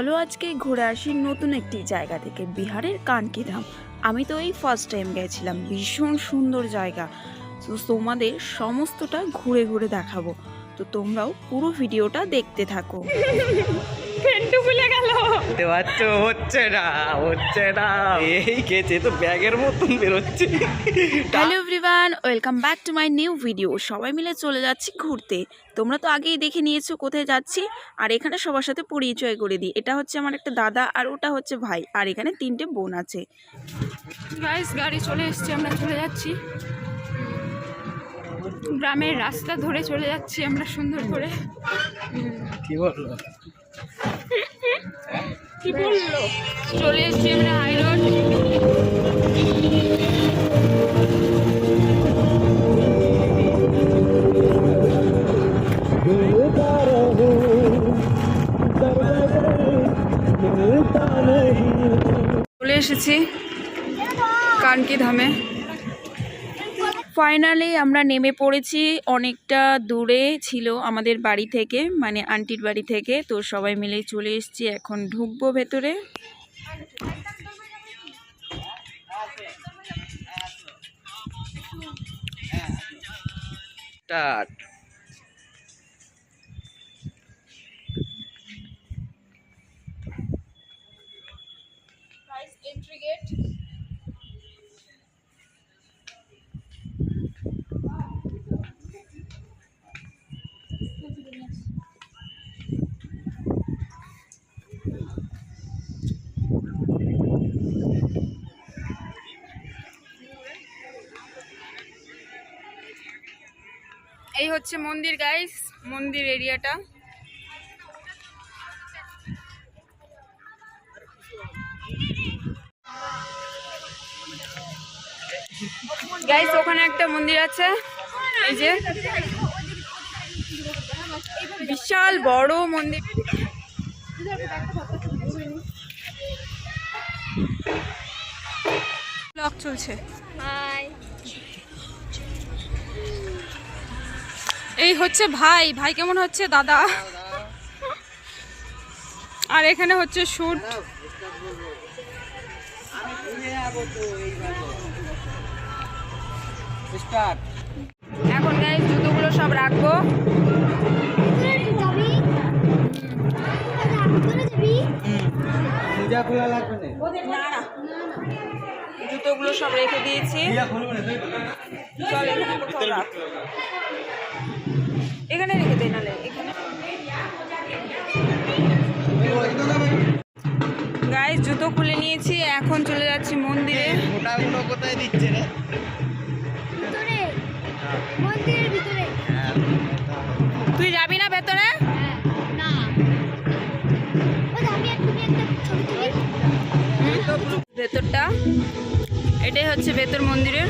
চলো আজকে ঘুরে আসি নতুন একটি জায়গা থেকে, বিহারের কানকি ধাম। আমি তো এই ফার্স্ট টাইম গেছিলাম, ভীষণ সুন্দর জায়গা। তো তোমাদের সমস্তটা ঘুরে ঘুরে দেখাবো, তো তোমরাও পুরো ভিডিওটা দেখতে থাকো। পেন্টু ভুলে গেল, হচ্ছে না এই গেছে তো ব্যাগের মতন বেরোচ্ছে। Hello everyone, welcome back to my new video. সবাই মিলে চলে যাচ্ছি ঘুরতে। তোমরা তো আগেই দেখে নিয়েছো কোথায় যাচ্ছি, আর এখানে সবার সাথে পরিচয় করে দিই। এটা হচ্ছে আমার একটা দাদা, আর ওটা হচ্ছে ভাই, আর এখানে 3টে বোন আছে। গাইস, গাড়ি চলে এসছে, আমরা চলে যাচ্ছি। গ্রামের রাস্তা ধরে চলে যাচ্ছি আমরা সুন্দর করে। কি বললো চলে এসছি আমরা হাই রোড। চলে এসেছি কানকি ধামে। ফাইনালি আমরা নেমে পড়েছি। অনেকটা দূরে ছিল আমাদের বাড়ি থেকে, মানে আন্টির বাড়ি থেকে। তো সবাই মিলে চলে এসেছি, এখন ঢুকবো ভেতরে। স্টার্ট। Entry gate. এই হচ্ছে মন্দির গাইস, মন্দির এরিয়াটা। গাইস, ওখানে একটা মন্দির আছে, এই যে বিশাল বড় মন্দির। ব্লগ চলছে। এই হচ্ছে ভাই, ভাই কেমন হচ্ছে দাদা। আর এখানে হচ্ছে শুট। এখন গাইস জুতোগুলো সব রাখবো। জুতোগুলো সব রেখে দিয়েছি। চল এখানে কোথাও রাখ, এখানে রেখে দেই, নালে এখানে। গাইস জুতো খুলে নিয়েছি, এখন চলে যাচ্ছি মন্দিরে। ওটাগুলো কোথায় দিচ্ছে রে? মন্দিরের ভিতরে। তুই যাবি না ভেতরে? না, আমি এক্ষুনি একটা ছবি তুলি। ভেতরটা এটাই হচ্ছে ভেতর মন্দিরের।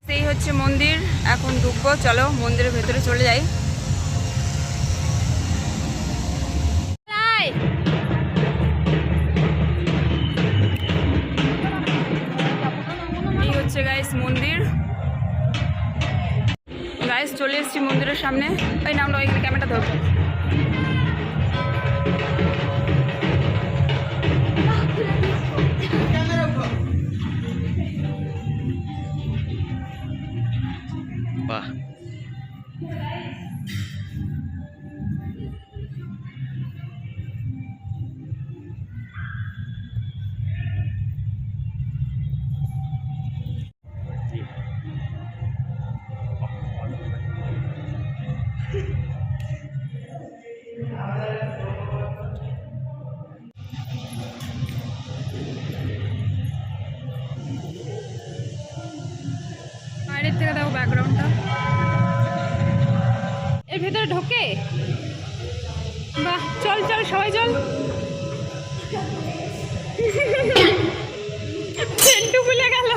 সেই হচ্ছে মন্দির, এখন ঢুকবো। চলো মন্দিরের ভেতরে চলে যাই। এই হচ্ছে গাইস মন্দির। গাইস চলে এসেছি মন্দিরের সামনে। এই নামটা ওইখানে ক্যামেরাটা ধরবো। বাহ, বাইরের থেকে দেখো ব্যাকগ্রাউন্ডটা। এর ভেতরে ঢোকে। বাহ, চল চল সবাই চল। পেন্টু ভুলে গেল।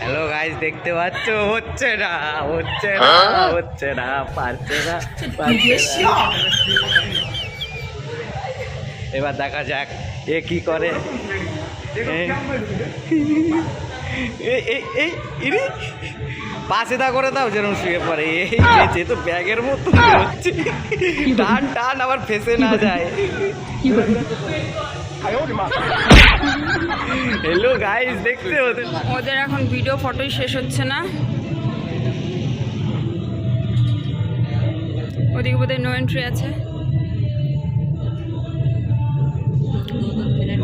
হ্যালো গাইস, দেখতে পাচ্ছ হচ্ছে না হচ্ছে না হচ্ছে না পারছে না পারছে না। এবার দেখা যাক এ কি করে। এই পাশে দা করে দাও যেরকম শুয়ে পড়ে। এই গেছে তো ব্যাগের মতো হচ্ছে, টান টান আবার ফেসে না যায়। হ্যালো গাইস, দেখতে হতে ওদের এখন ভিডিও ফটোই শেষ হচ্ছে না। ওদিকে বোধহয় নো এন্ট্রি আছে।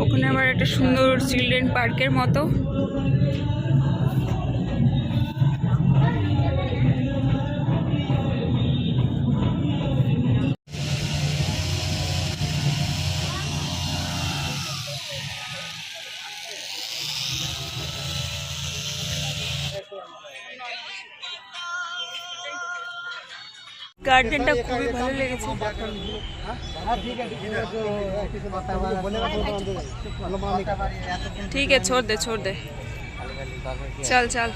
ওখানে আবার একটা সুন্দর চিলড্রেন পার্কের মতো। গার্ডেনটা খুবই ভালো লেগেছে। ठीक है, छोड़ दे चल चल।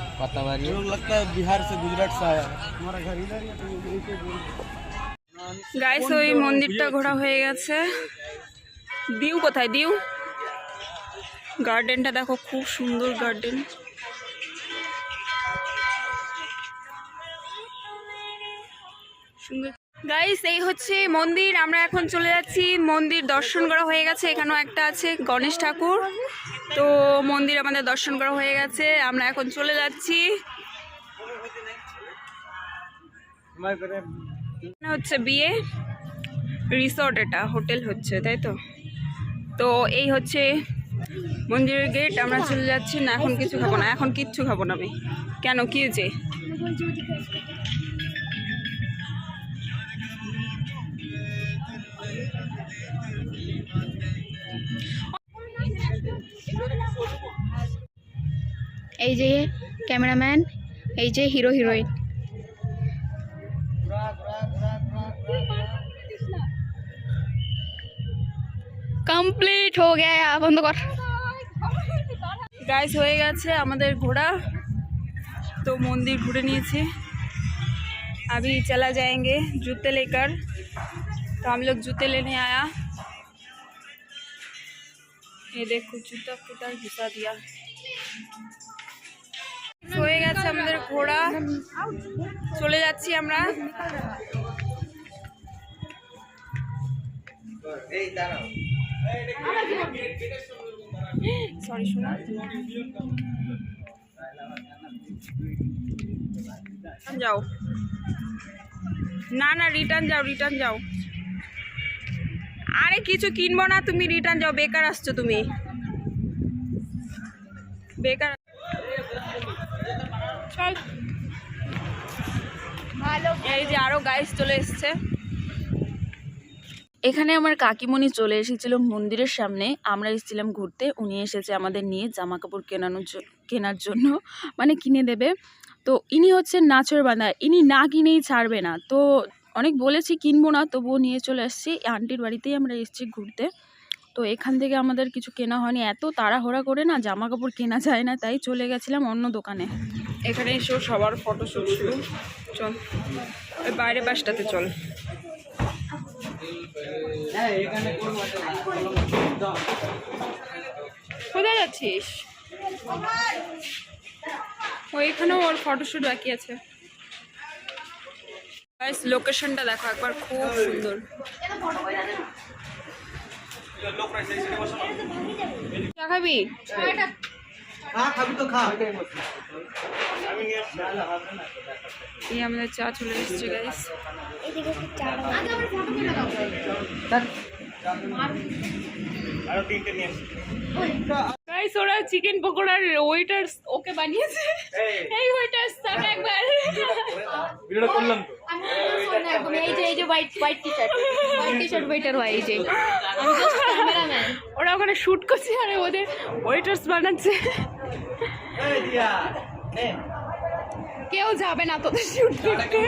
लगता है बिहार से गुजरात से आया है। हमारा घर इधर ही है तो গাইস ওই মন্দিরটা ঘোরা হয়ে গেছে। দিউ কোথায়? দিউ গার্ডেনটা দেখো, খুব সুন্দর গার্ডেন। সুন্দর গাইস, এই হচ্ছে মন্দির। আমরা এখন চলে যাচ্ছি। মন্দির দর্শন করা হয়ে গেছে। এখানেও একটা আছে গণেশ ঠাকুর। তো মন্দির আমাদের দর্শন করা হয়ে গেছে, আমরা এখন চলে যাচ্ছি। হচ্ছে বিয়ে রিসর্ট, এটা হোটেল হচ্ছে, তাই তো। তো এই হচ্ছে মন্দিরের গেট। আমরা চলে যাচ্ছি। না এখন কিছু খাবো না, এখন কিচ্ছু খাবো না আমি। কেন, কি হয়েছে? এই যে ক্যামেরাম্যান, এই যে হিরো হিরোইন। কমপ্লিট हो गया, বন্ধ কর। গাইস হয়ে গেছে আমাদের ঘোরা। তো मंदिर घूरे নিয়েছি। अभी चला जाएंगे जूते लेकर। तो हम लोग जूते लेने आया। ये देखो जूता किधर घुसा दिया। হয়ে গেছে আমাদের ঘোরা, চলে যাচ্ছি আমরা। সরি শোনা, যাও না না রিটার্ন যাও, রিটার্ন যাও। আরে কিছু কিনবো না, তুমি রিটার্ন যাও। বেকার আসছো তুমি, বেকার। চল, এই যে আরো গাইস চলে এসছে। এখানে আমার কাকিমণি চলে এসেছিল মন্দিরের সামনে। আমরা এসেছিলাম ঘুরতে, উনি এসেছে আমাদের নিয়ে জামা কাপড় কেনার জন্য, মানে কিনে দেবে। তো ইনি হচ্ছেন নাচর বাঁধা, ইনি না কিনেই ছাড়বে না। তো অনেক বলেছি কিনবো না, তবুও নিয়ে চলে আসছি। আন্টির বাড়িতেই আমরা এসেছি ঘুরতে। তো এখান থেকে আমাদের কিছু কেনা হয়নি, এত তাড়াহুড়া করে না জামা কাপড় কেনা যায় না, তাই চলে গেছিলাম অন্য দোকানে। এখানে এসেও সবার ফটোশ্যুট শুরু। চল ওই বাইরে বাসটাতে চল। কোথায় যাচ্ছিস? ওইখানেও ওর ফটোশ্যুট বাকি আছে। গাইস লোকেশনটা দেখো একবার, খুব সুন্দর। চা খাবি? এই আমাদের চা চলে এসেছে গাইস। গাইস ওরা চিকেন পকোড়ার ওয়েটার্স ওকে বানিয়েছে। এই ওয়েটার্স সামনে একবার ভিডিও করলাম তো। এই যে হোয়াইট টি-শার্ট ওয়েটার হয়। এই যে আমি জাস্ট ক্যামেরাম্যান, ওরা ওখানে শুট করছে আর ওদের ওয়েটার্স বানাচ্ছে। কেউ যাবে না তোদের শুট করতে।